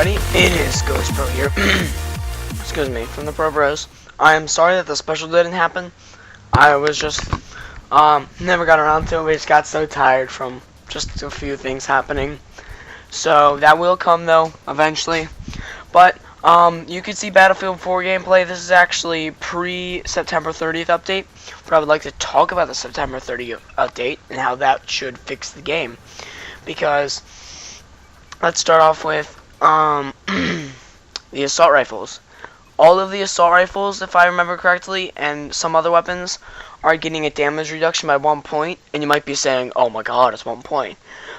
everybody, it is Ghost Pro here. Excuse me, from the Pro Bros. I am sorry that the special didn't happen. I was just, never got around to it. We just got so tired from just a few things happening. So, that will come, though, eventually. But, you can see Battlefield 4 gameplay. This is actually pre-September 30th update. But I would like to talk about the September 30th update and how that should fix the game. Because let's start off with the assault rifles. All of the assault rifles, if I remember correctly, and some other weapons are getting a damage reduction by 1 point, and you might be saying, oh my god, it's 1 point.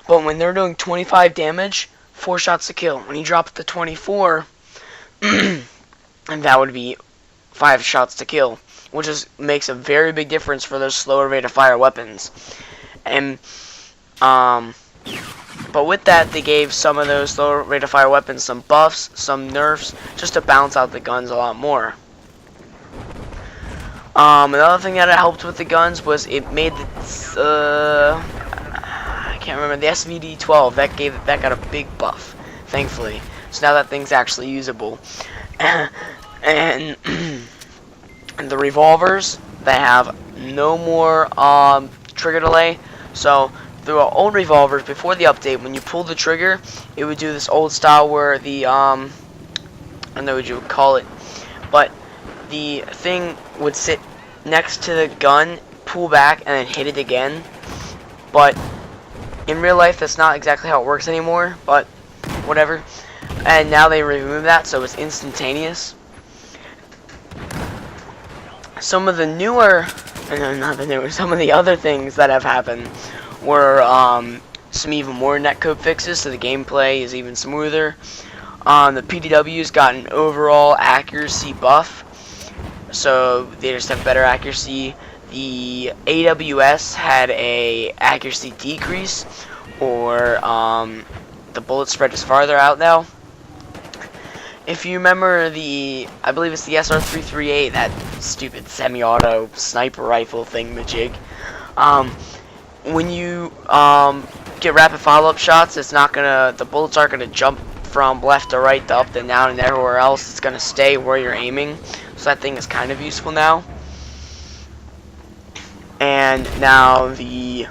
But when they're doing 25 damage, 4 shots to kill. When you drop it to 24, and that would be 5 shots to kill, which makes a very big difference for those slower rate of fire weapons. And but with that, they gave some of those lower rate of fire weapons some buffs, some nerfs, just to balance out the guns a lot more. Another thing that it helped with the guns was it made the I can't remember, the SVD-12 that got a big buff, thankfully. So now that thing's actually usable. And the revolvers, they have no more trigger delay. So there were old revolvers before the update. When you pull the trigger, it would do this old style where the I don't know what you would call it, but the thing would sit next to the gun, pull back, and then hit it again. But in real life, that's not exactly how it works anymore. But whatever. And now they remove that, so it's instantaneous. Some of the newer, not the newer, some of the other things that have happened were some even more netcode fixes, so the gameplay is even smoother. The PDW's got an overall accuracy buff, so they just have better accuracy. The AWS had a accuracy decrease, or the bullet spread is farther out now. If you remember I believe it's the SR338, that stupid semi-auto sniper rifle thingamajig. When you get rapid follow-up shots, the bullets aren't gonna jump from left to right to up to down and everywhere else. It's gonna stay where you're aiming. So that thing is kind of useful now. And now they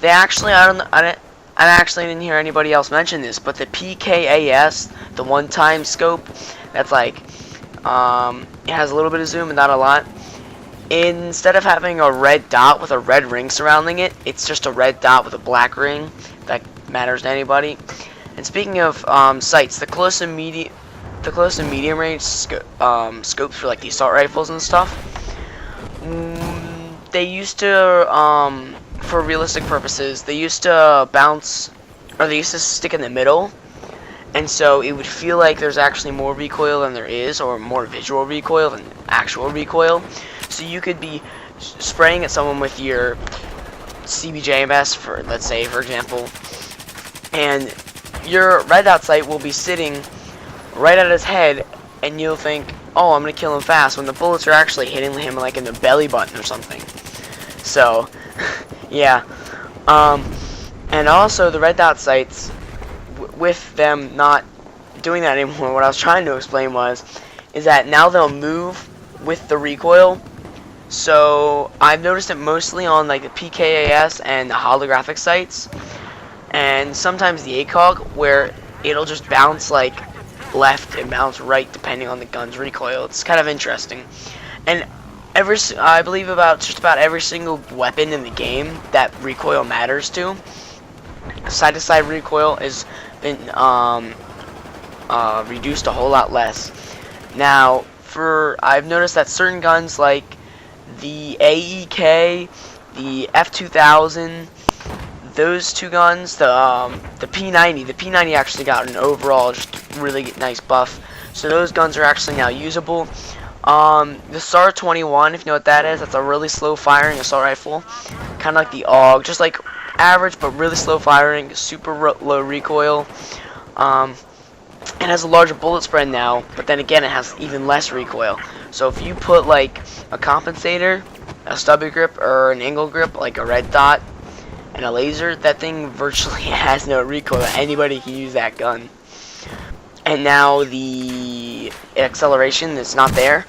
actually, I actually didn't hear anybody else mention this, but the PKAS, the one-time scope, that's like, it has a little bit of zoom and not a lot. Instead of having a red dot with a red ring surrounding it, it's just a red dot with a black ring. If that matters to anybody. And speaking of sights, the close and medium range scopes for like the assault rifles and stuff, they used to, for realistic purposes, they used to bounce, or they used to stick in the middle, and so it would feel like there's actually more recoil than there is, or more visual recoil than actual recoil. So you could be spraying at someone with your CBJMS, let's say, for example, and your red dot sight will be sitting right at his head, and you'll think, oh, I'm gonna kill him fast, when the bullets are actually hitting him like in the belly button or something. So, yeah. And also the red dot sights, with them not doing that anymore, what I was trying to explain is that now they'll move with the recoil. So I've noticed it mostly on like the PKAS and the holographic sights, and sometimes the ACOG, where it'll just bounce like left and bounce right depending on the gun's recoil. It's kind of interesting. And I believe just about every single weapon in the game that recoil matters to, side-to-side recoil has been reduced a whole lot less. Now, I've noticed that certain guns like the AEK, the F2000, those two guns, the P90 actually got an overall just really nice buff. So those guns are actually now usable. The SAR-21, if you know what that is, that's a really slow firing assault rifle, kind of like the AUG, just like average but really slow firing, super low recoil. It has a larger bullet spread now, but then again it has even less recoil. So if you put like a compensator, a stubby grip, or an angle grip, like a red dot, and a laser, that thing virtually has no recoil. Anybody can use that gun. and now the acceleration is not there.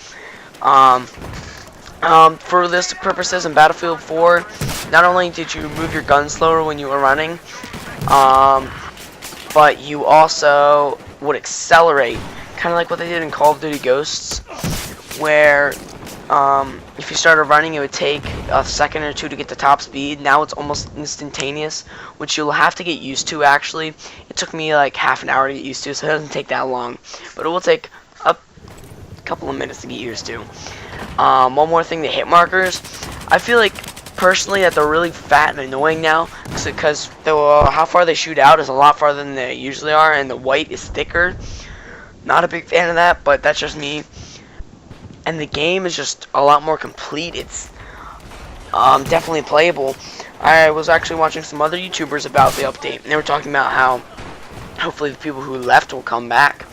For realistic purposes in Battlefield 4, not only did you move your gun slower when you were running, but you also would accelerate, kind of like what they did in Call of Duty Ghosts, where if you started running, it would take a second or two to get to top speed. Now it's almost instantaneous, which you'll have to get used to. Actually, it took me like half an hour to get used to, so it doesn't take that long, but it will take a couple of minutes to get used to. One more thing, the hit markers. I feel like personally that they're really fat and annoying now, because how far they shoot out is a lot farther than they usually are, and the white is thicker. Not a big fan of that, but that's just me. And the game is just a lot more complete. It's definitely playable. I was actually watching some other YouTubers about the update, and they were talking about how hopefully the people who left will come back.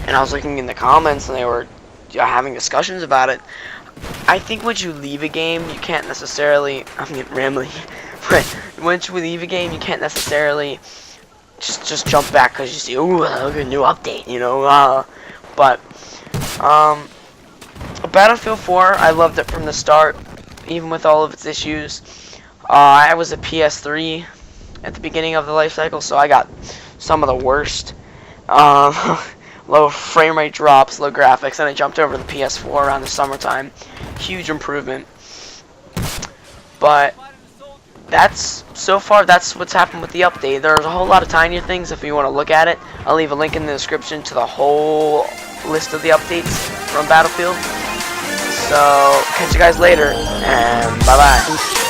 And I was looking in the comments, and they were having discussions about it. I think once you leave a game, you can't necessarily, I'm getting rambling, but once you leave a game, you can't necessarily just jump back because you see, ooh, look at a new update, you know. But Battlefield 4, I loved it from the start, even with all of its issues. I was a PS3 at the beginning of the life cycle, so I got some of the worst. Low frame rate drops, low graphics, and I jumped over to the PS4 around the summertime. Huge improvement. But so far that's what's happened with the update. There's a whole lot of tinier things if you want to look at it. I'll leave a link in the description to the whole list of the updates from Battlefield. So catch you guys later, and bye bye.